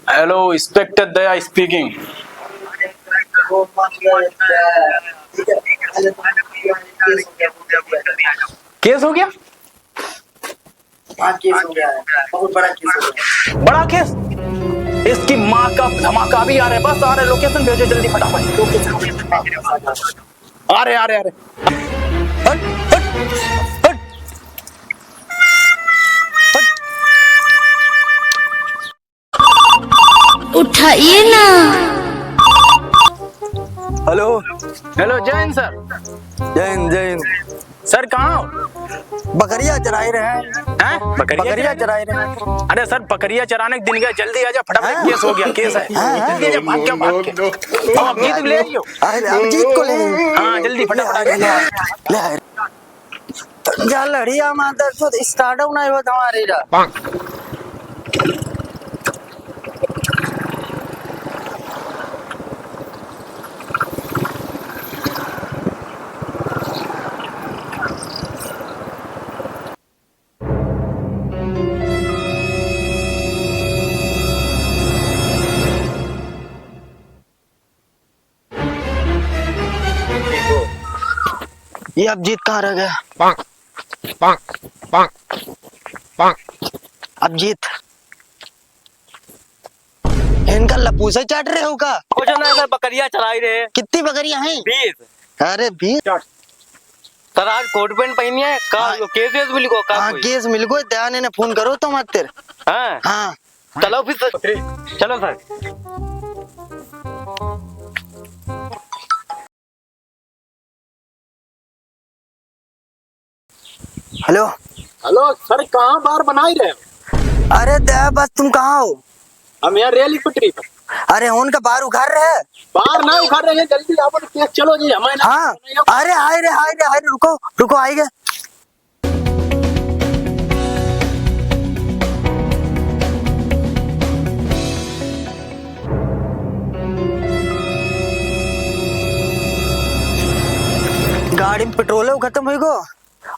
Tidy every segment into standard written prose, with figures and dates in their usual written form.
Hello, inspector दया speaking. Case हो गया? हाँ, केस हो गया है, बहुत बड़ा केस हो गया है। बड़ा केस? इसकी माँ का धमाका भी आ रहा है। बस आ रहे, लोकेशन भेजो जल्दी फटाफट। लोकेशन भेज रहा हूँ, बस आ जाओ। आ रहे आ रहे आ रहे। हट हट हट हट। उठाइए ना। हेलो। हेलो, जय हिंद सर। जय हिंद जय हिंद। सर कहाँ हो? बकरिया चराई रहे हैं। हैं? बकरिया चराई रहे हैं। अरे सर, बकरिया चराने के दिन गए, जल्दी आजा फटाफट। हाँ? केस हो गया, केस है। जल्दी आजा, भाग क्या भाग के। अब जीत ले आइयो। अरे अभिजीत को ले। हाँ जल्दी फटाफट आ ले जा। ले जा लड़िया माता तो स्टार्टअप नहीं होता हमारी रा। ये अभिजीत कहाँ रह गया? अभिजीत, इनका लपू से चाट रहे हो का? कुछ ना सर, बकरियां चलाई रहे हैं। कितनी बकरियां हैं? 20। अरे 20? सर आज कोट पैंट पहनी है का? हाँ। केस वेस भी लिखो का? हाँ कोई केस मिल गो, दयाने ने फोन करो तो मत तेरे। हाँ हाँ चलो फिर सर। चलो सर। हेलो। हेलो सर, कहाँ बार बना ही रहे हो? अरे दया बस तुम कहाँ हो? हम यहाँ रेल पटरी पर। अरे उनका बार उखाड़ रहे हैं। बाहर ना उखाड़ रहे हैं, जल्दी आओ तो केस चलो जी हमें ना। हाँ अरे हाय रे रुको रुको आएगा। गाड़ी में पेट्रोल है खत्म हो गो,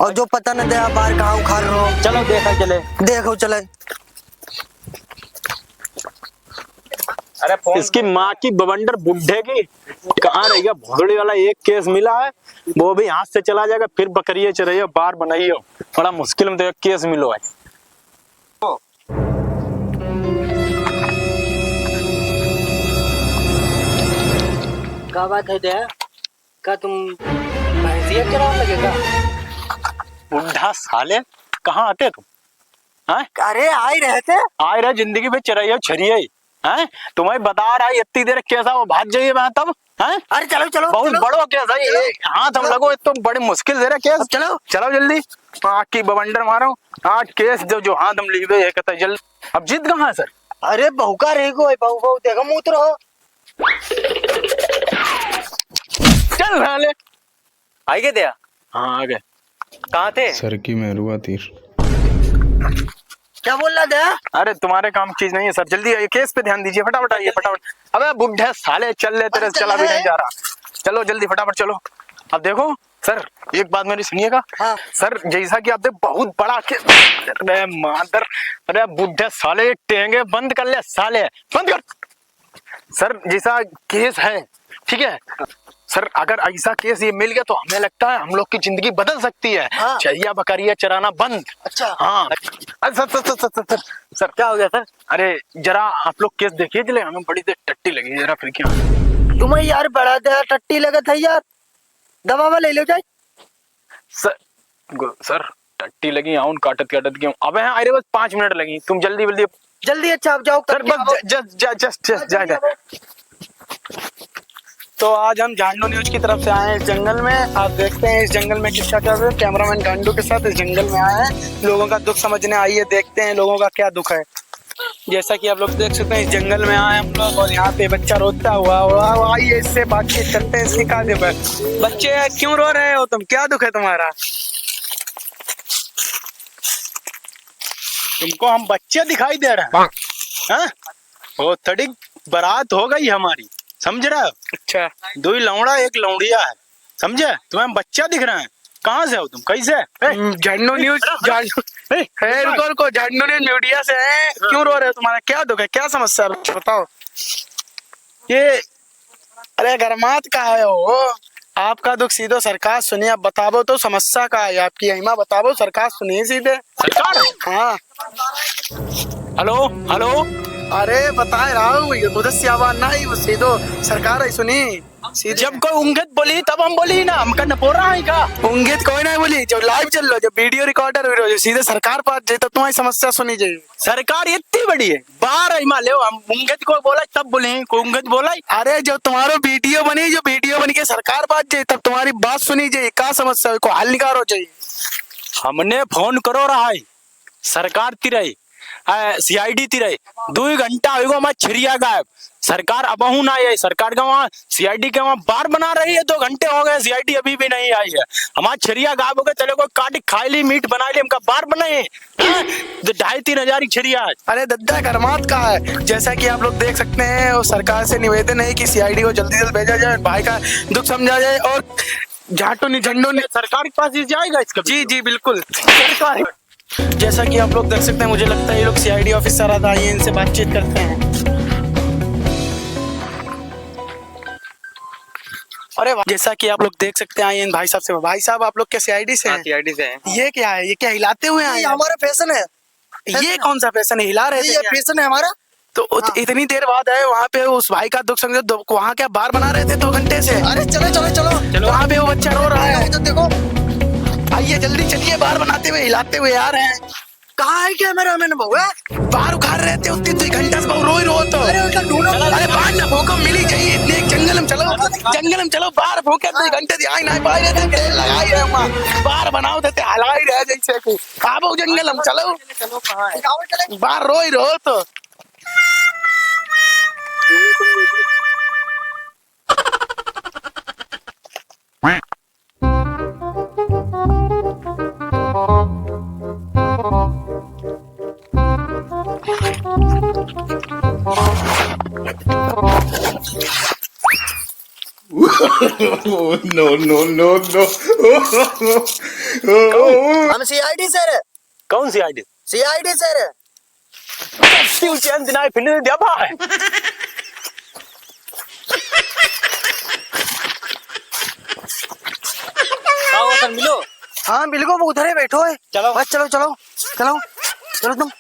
और जो पता न दया बार कहाँ उखाड़ रहे हो। चलो देखा चले। देखो चले। अरे इसकी माँ की बवंडर बुड्ढे की कहाँ रही है? भोसड़ी वाला एक केस मिला है, वो भी हाथ से चला जाएगा। फिर बकरिए चढ़ाइयो, बार बनाइयो, बड़ा मुश्किल में तो एक केस मिलो है। क्या बात है दया? क्या तुम भैंसिया चराने लगेगा? बुढ़ा साले, कहाँ आते तुम? हैं? अरे आए रहे थे। आए रहे जिंदगी में चराइयो छरिए हैं? तुम्हें बता रहा है इतनी देर कैसा वो भाग जाइए मैं तब हैं? अरे चलो चलो बहुत चलो। बड़ो केस है ये। हाथ हम लगो तो बड़ी मुश्किल से केस। अब चलो। चलो जल्दी, आग की बवंडर मारो। आज केस जो हाथ हम लिख दे कहता है जल्दी। अब जीत कहाँ है सर? अरे बहू का रह गो, बहू बहू देखो मुँह रहो। चल साले। आई गए दया? हाँ आ गए। कहाँ थे? सर की मेहरुआ तीर। क्या बोल रहा दया? अरे तुम्हारे काम की चीज नहीं है सर, जल्दी आइए, केस पे ध्यान दीजिए, फटाफट आइए फटाफट। अबे बुढ़े साले, चल ले, तेरे से चला भी नहीं जा रहा। चलो जल्दी फटाफट चलो। अब देखो सर, एक बात मेरी सुनिएगा। हाँ। सर जैसा कि आप देख, बहुत बड़ा केस। अरे मादर, अरे बुढ़े साले, टेंगे बंद कर ले साले, बंद कर। सर जैसा केस है, ठीक है सर, अगर ऐसा केस ये मिल गया तो हमें लगता है हम लोग की जिंदगी बदल सकती है। हाँ। चैया बकरिया चराना बंद। अच्छा। हाँ। अरे सर क्या हो गया सर? अरे जरा आप लोग केस देखिए जले, हमें बड़ी देर टट्टी लगी, जरा फिर क्या। तुम्हें यार बड़ा दया टट्टी लगा था यार, दवा ले लो जाए। सर टट्टी लगी, आउन काटत काटत क्यों? अबे हाँ, अरे बस 5 मिनट लगी, तुम जल्दी जल्दी। जल्दी अच्छा आप जाओ सर बस जस्ट जा। तो आज हम झांडू न्यूज की तरफ से आए हैं इस जंगल में। आप देखते हैं इस जंगल में किसका क्या है। कैमरामैन गांडू के साथ इस जंगल में आए हैं लोगों का दुख समझने। आइए देखते हैं लोगों का क्या दुख है। जैसा कि आप लोग देख सकते हैं इस जंगल में आए हम लोग, और यहाँ पे बच्चा रोता हुआ। आइए इससे बातचीत करते हैं, इसकी क्या दुख है। बच्चे क्यों रो रहे हो तुम, क्या दुख है तुम्हारा? तुमको हम बच्चे दिखाई दे रहे हैं? हाँ? वो थोड़ी बारात हो गई हमारी, समझ रहे हो? अच्छा, 2 लौड़ा 1 लौड़िया है, समझे? तुम्हें बच्चा दिख रहा है? कहाँ से हो तुम, कैसे? झंडू न्यूज रुको रुको, झंडू न्यूज मीडिया से है। क्यों रो रहे हो, तुम्हारा क्या दुख है, क्या समस्या है बताओ। ये अरे गरमात का है हो, आपका दुख सीधो सरकार सुनिए, आप बताओ तो समस्या का है आपकी, महिमा बताओ, सरकार सुनिए सीधे। सरकार? हाँ हेलो हेलो, अरे बता रहा हूँ, उधर से आवाज ना आई, वो सीधो सरकार है सुनी सीधे। जब कोई उंगत बोली तब हम बोली ना, हम करना बोल रहा है का उंगीत कोई नहीं बोली, जो लाइव चल रहा, जो वीडियो रिकॉर्डर हो जो सीधे सरकार पास जाए तो तुम्हारी समस्या सुनी जाए। सरकार इतनी बड़ी है, बाहर हिमालय हम उंगत को बोला तब बोले, कोई उंगत बोला? अरे जो तुम्हारा वीडियो बनी, जो वीडियो बन के सरकार बात जाए तब तुम्हारी बात सुनी जाए, क्या समस्या है, को हल निकालो चाहिए। हमने फोन करो रहा है सरकार तिरई सीआईडी तिरई 2 घंटा होगा मैं छिरिया गायब, सरकार अब ना आई, सरकार का वहाँ सीआईडी के वहाँ बार बना रही है, 2 घंटे हो गए सीआईडी अभी भी नहीं आई है, हमारा छिरिया गायब हो गए, चले कोई काटी खाई ली, मीट बना ली, हमका बार बनाए 2,500-3 हजार छिरिया। अरे दद्दा गरमात का है, जैसा कि आप लोग देख सकते हैं, और सरकार से निवेदन है कि सीआईडी को जल्दी जल्द भेजा जाए, भाई का दुख समझा जाए, और झाटू नहीं झंडू नहीं सरकार के पास ही जाएगा इसका। जी जी बिल्कुल सरकार। जैसा कि आप लोग देख सकते हैं, मुझे लगता है ये लोग सीआईडी ऑफिसर आता है, इनसे बातचीत करते हैं। अरे वाह, जैसा कि आप लोग देख सकते हैं, आइए भाई साहब से। भाई साहब आप लोग क्या सीआईडी से हैं? सीआईडी से हैं। ये क्या है, ये क्या हिलाते हुए आए ये हैं? हमारा फैशन है, ये कौन सा फैशन है, हिला रहे थे ये क्या? फैशन है हमारा। तो इतनी देर बाद आए वहाँ पे, उस भाई का दुख समझो, वहाँ क्या बार बना रहे थे 2 घंटे से? अरे चलो चलो चलो चलो वहाँ पे वो बच्चा रो रहा है, तो देखो आइए जल्दी चलिए, बार बनाते हुए हिलाते हुए आ रहे हैं। कहाँ है कैमरा मैन बहू है? बार उखाड़ रहे थे उतनी 2 घंटे से, रो ही रो तो। अरे उनका ढूंढो। अरे बाहर ना भूकंप मिली चाहिए, इतने जंगल में चलो, जंगल में चलो, बाहर भूखे 2 घंटे से आई ना पाए रहते, तेल लगाई रहे वहाँ, बार बनाओ देते हलाई रहे जैसे कि आबो जंगल में चलो, चलो कहाँ है? बाहर रो ही रो तो। no. हम सीआईडी से है, कौन सी आईडी? सीआईडी से है। चैन दिनाए फिर दिया भाई। आओ सर मिलो। हाँ बिल्कुल, वो उधर ही बैठो है। चलो। बस चलो चलो चलो चलो तुम।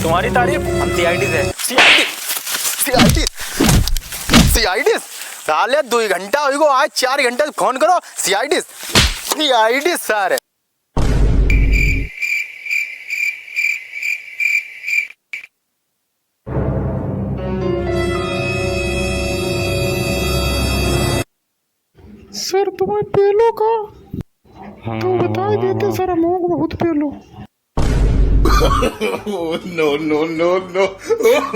तुम्हारी तारीफ? हम सीआईडी से। सीआईडी साले 2 घंटा होइगो, आज 4 घंटे से फोन करो सीआईडी सर। सर तुम्हें पेलो का तो बता देते सर, हम लोग बहुत पेलो। No.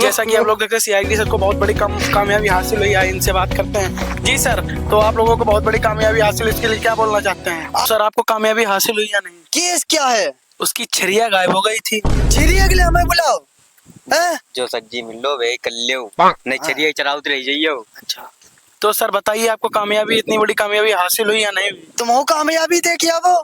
जैसा कि आप लोग देखते हैं, सीआईडी सर को बहुत बड़ी कामयाबी हासिल हुई है, इनसे बात करते हैं। जी सर, तो आप लोगों को बहुत बड़ी कामयाबी हासिल, इसके लिए क्या बोलना चाहते हैं? सर आपको कामयाबी हासिल हुई या नहीं? केस क्या है? उसकी छिरिया गायब हो गई थी। छिरिया के लिए हमें बुलाओ। हैं? जो सज्जी मिलो वे कर लियो, नहीं छरिया चराओ तो रह जाइयो। अच्छा, तो सर बताइए, आपको कामयाबी, इतनी बड़ी कामयाबी हासिल हुई या नहीं हुई? तुम हो कामयाबी देख आओ।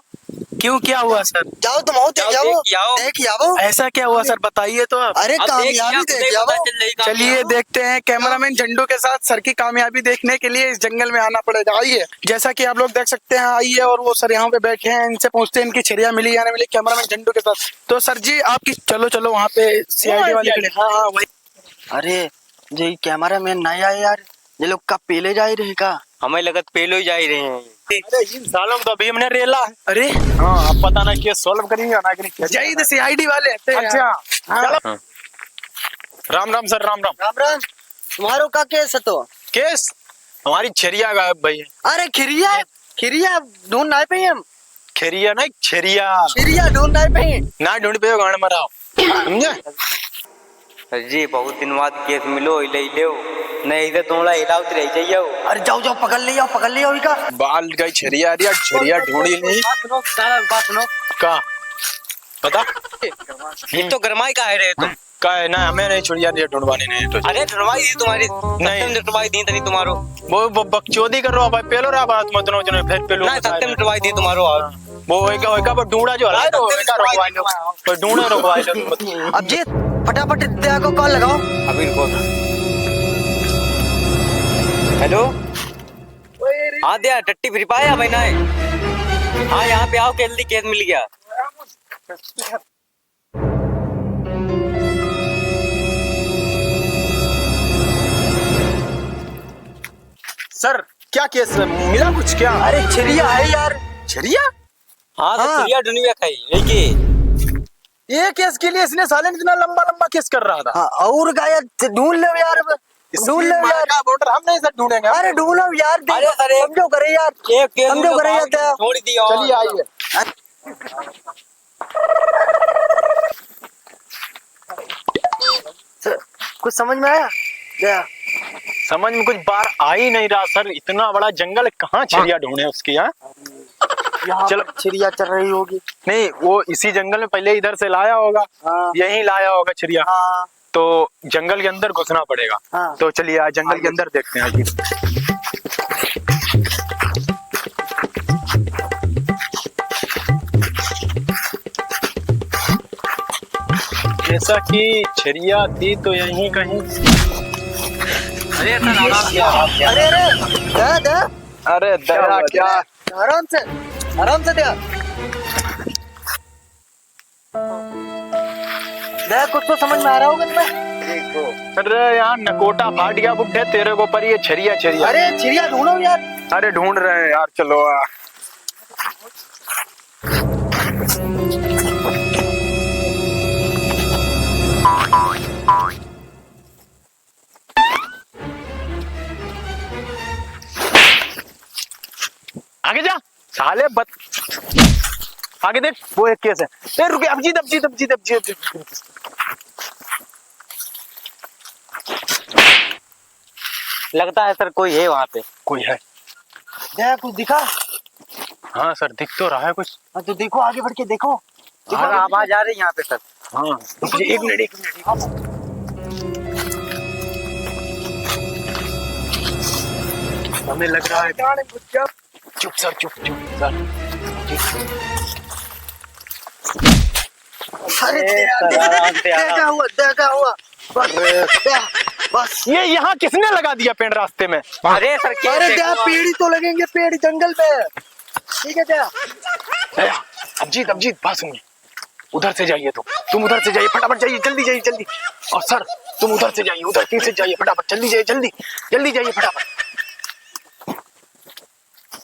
क्यों, क्या हुआ सर? जाओ तुम हो देख आओ। देख आओ। ऐसा क्या हुआ सर, बताइए तो आप। अरे कामयाबी देख आओ। चलिए देखते हैं, कैमरामैन झंडू के साथ सर की कामयाबी देखने के लिए इस जंगल में आना पड़ेगा। आइए, जैसा कि आप लोग देख सकते हैं, आइए, और वो सर यहाँ पे बैठे हैं, इनसे पूछते हैं इनकी छिरिया मिली या नहीं मिली, कैमरामैन झंडू के साथ। तो सर जी आपकी, चलो वहाँ पे सीआईडी वाले खड़े। हाँ वही। अरे ये कैमरा मैन नहीं आए यार, ये लोग कब पहले जा रहे का? हमें लगत पेलो ही जा ही रहे हैं। अरे इन सालों में तो अभी हमने रेला है। अरे हाँ, अब पता ना केस सॉल्व करेंगे ना करेंगे। जय सीआईडी वाले। अच्छा हाँ। राम राम सर, राम राम। राम राम। तुम्हारो का केस है? तो केस हमारी छरिया गायब भाई है। अरे खिरिया खिरिया ढूंढ नहीं पे हम। खरिया नहीं, छरिया खिरिया ढूंढ नहीं पे ना ढूंढ पे गाड़ मराओ, समझे? जी बहुत दिन बाद केस मिलो ले ले, नहीं इधर तोड़ा हिलाओ तो रह जाइयो। अरे जाओ जाओ पकड़ लिया इका। बाल गई छरिया रिया, छरिया ढूंढी नहीं। बात सुनो का बता? ये तो गरमाई का है रे तुम। का है ना, हमें नहीं चिड़िया ये ढूंढवानी नहीं तो अरे ढूंढवाई दी तुम्हारी नहीं। सत्यम ढूंढवाई दी तनी तुम्हारो वो बकचोदी कर रहा भाई, पेलो रहा बात मत नो जने फिर पेलो ना सत्यम ढूंढवाई दी तुम्हारो और वो एक पर ढूंढा जो हला तो एक रोकवाई लो, पर ढूंढे रोकवाई लो। अब जी फटाफट दया को कॉल लगाओ। अभी रुको। हेलो हाँ दया टट्टी फ्री पाया भाई ना है। हाँ यहाँ पे आओ, जल्दी केस मिल गया। सर क्या केस मिला कुछ क्या? अरे चिड़िया है यार। चिड़िया? हाँ तो हाँ। चिड़िया ढूंढिया खाई एक ये केस के लिए इसने साले ने इतना लंबा लंबा केस कर रहा था। हाँ, और गाया ढूंढ लो यार, ढूंढ लो यार। वोटर हम नहीं सर ढूंढेंगे। अरे ढूंढो यार, अरे सर, एक- समझो करे यार, एक केस समझो करे यार दया। छोड़ दी और चलिए आइए। कुछ समझ में आया दया? समझ में कुछ बार आ ही नहीं रहा सर, इतना बड़ा जंगल कहाँ चिड़िया ढूंढे उसके यहाँ? यहाँ चलो। चिड़िया चल रही होगी। नहीं वो इसी जंगल में पहले इधर से लाया होगा, हाँ। यहीं लाया होगा चिड़िया, हाँ तो जंगल के अंदर घुसना पड़ेगा। हाँ। तो चलिए आज जंगल के अंदर देखते हैं आइए। जैसा कि चिड़िया थी तो यहीं कहीं। अरे सर आराम से अरे अरे दया दया, अरे दया क्या? आराम से दया। दया कुछ तो समझ में आ रहा होगा तुम्हें? अरे यार नकोटा फाट गया बुड्ढे तेरे को, पर ये चिड़िया चिड़िया। अरे चिड़िया ढूंढो यार। अरे ढूंढ रहे हैं यार, चलो आगे जा साले आगे देख, वो एक केस है। रुके अब लगता है सर कोई है वहाँ पे। कोई है? दया कुछ दिखा? हाँ सर दिख तो रहा है कुछ। हाँ तो देखो, आगे बढ़ के देखो। हाँ आवाज आ रही है यहाँ पे सर। हाँ एक मिनट हमें लग रहा है। चुप सर चुप सर। अरे आराम से क्या हुआ बस। ये यहाँ किसने लगा दिया पेड़ रास्ते में? अरे सर क्या अरे दया पेड़ ही तो लगेंगे, पेड़ जंगल में। ठीक है दया। अबजीत बात सुनिए, उधर से जाइए तुम उधर से जाइए, फटाफट जाइए, जल्दी जाइए जल्दी। और सर तुम उधर से जाइए, उधर पीछे जाइए, फटाफट जल्दी जाइए, जल्दी जाइए फटाफट।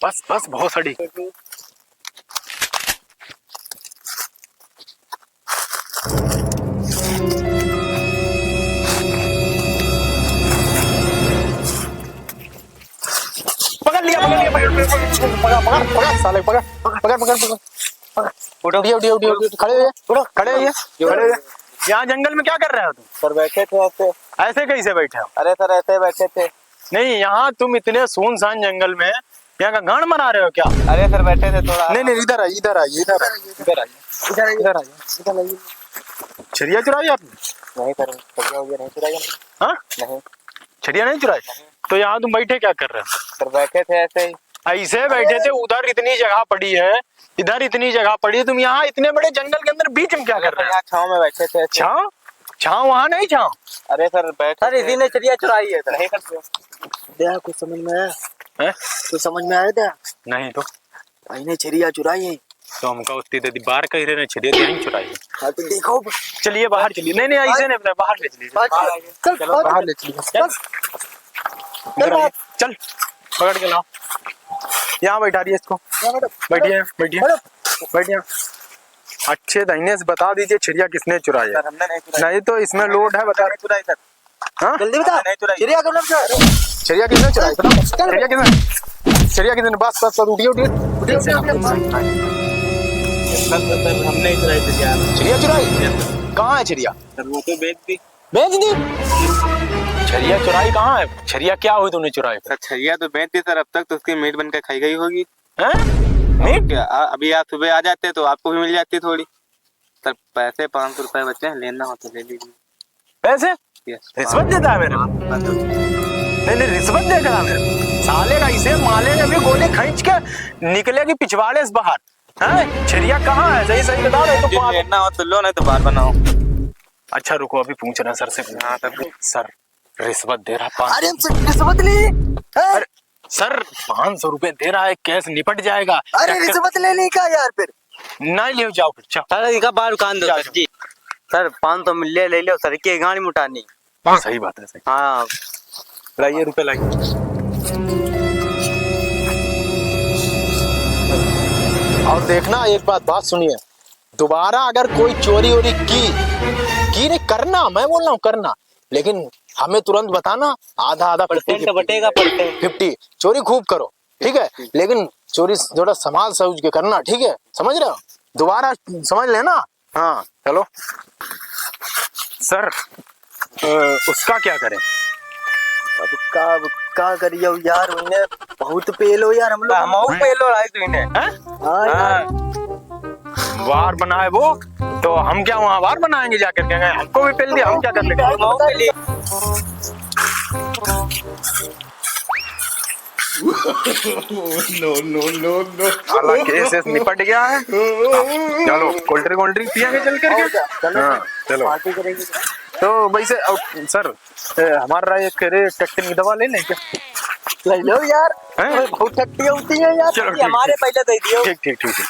बस बहुत सड़ी। पकड़ लिया साले, पकड़। उठो खड़े होइए। यहाँ जंगल में क्या कर रहे हो तुम? सर बैठे थे ऐसे कैसे बैठे हो? अरे सर ऐसे बैठे थे। नहीं यहाँ तुम इतने सुनसान जंगल में यहाँ का गान मना रहे हो क्या? अरे सर बैठे थे थोड़ा। नहीं इधर आइए। चिड़िया चुराई आपने? नहीं सर नहीं चुराई। हाँ नहीं चिड़िया नहीं चुराई। तो यहाँ तुम बैठे क्या कर रहे हो? सर बैठे थे ऐसे ही। ऐसे बैठे थे, उधर इतनी जगह पड़ी है, इधर इतनी जगह पड़ी है, तुम यहाँ इतने बड़े जंगल के अंदर बीच में क्या कर रहे हो? यहाँ छाँव में बैठे थे ऐसे। छाँव वहाँ नहीं छाँव। अरे सर बैठे सर इसी ने चिड़िया चुराई है सर। नहीं सर दया कुछ समझ में आया? हैं? कुछ समझ में आया दया? नहीं तो भाई ने चिड़िया चुराई है। तो हमका उतनी देर बाहर कह रहे चिड़िया तो नहीं चुराई है। हाँ तो देखो। चलिए बाहर चलिए। नहीं ऐसे नहीं, बाहर ले चलिए। चल बाहर ले चलिए। चल पकड़ के लाओ, यहाँ बैठा दिए इसको। बैठिए। अच्छे दाहिने से बता दीजिए चिड़िया किसने चुराई है? सर हमने नहीं चुराई। नहीं तो इसमें लोड है, बता। चुराई सर। हाँ जल्दी बता। नहीं चुराई। चिड़िया कब लग जाए? चिड़िया किसने चुराई? चिड़िया किसने? बस उठिए। सर हमने नहीं चुराई थी। चिड़िया चुराई? कहाँ है चिड़िया? सर वो तो बेच दी। बेच दी? चिड़िया चुराई कहाँ है? चिड़िया क्या हुई तुमने चुराई? सर छरिया तो बेच दी सर, अब तक तो उसकी मीट बनकर खाई गई होगी। हैं? मीट क्या अभी आप सुबह आ जाते तो आपको भी मिल जाती थोड़ी। सर पैसे 500 रुपए बचे हैं, लेना हो तो ले लीजिए। पैसे रिश्वत देता है मेरे नहीं नहीं रिश्वत देगा मेरे साले का इसे माले ने भी गोली खींच के निकलेगी पिछवाड़े से बाहर हैं छिरिया कहाँ है सही सही बता रहे तो लेना हो तो लो नहीं तो बाहर बनाओ। अच्छा रुको अभी पूछ रहे हैं सर से सर रिश्वत दे रहा अरे रिश्वत ली अरे सर 500 रुपए दे रहा है कैश निपट जाएगा अरे रिश्वत ले ली का यार फिर नहीं ले जाओ फिर जाओ सर इनका बाहर दुकान दो सर जी। सर 500 मिल ले लो सर की गाड़ी मुटानी। सही बात है सही हाँ लाइए रुपए लाइए और देखना एक बात सुनिए दोबारा अगर कोई चोरी वोरी की नहीं करना मैं बोल रहा हूँ करना लेकिन हमें तुरंत बताना आधा आधा परसेंट बटेगा 50 चोरी खूब करो ठीक है लेकिन चोरी थोड़ा संभाल समझ के करना ठीक है समझ रहे हो दोबारा समझ लेना हाँ चलो सर उसका क्या करें अब का करियो यार उन्हें बहुत पेलो यार हम लोग हम पहलो आए तो इन्हें हाँ यार वार बना है वो तो हम क्या वहाँ वार बनाएंगे जाकर के हमको भी पेल दिया हम क्या कर लेंगे साला केस निपट गया है चलो कोल्ड ड्रिंक पियेंगे चल करके हाँ चलो तो वैसे सर हमारा एक टट्टी की दवा ले लें क्या ले लो यार हैं? बहुत टट्टी होती है यार चलो ठीक हमारे पहले दे दियो। ठीक ठीक ठीक ठीक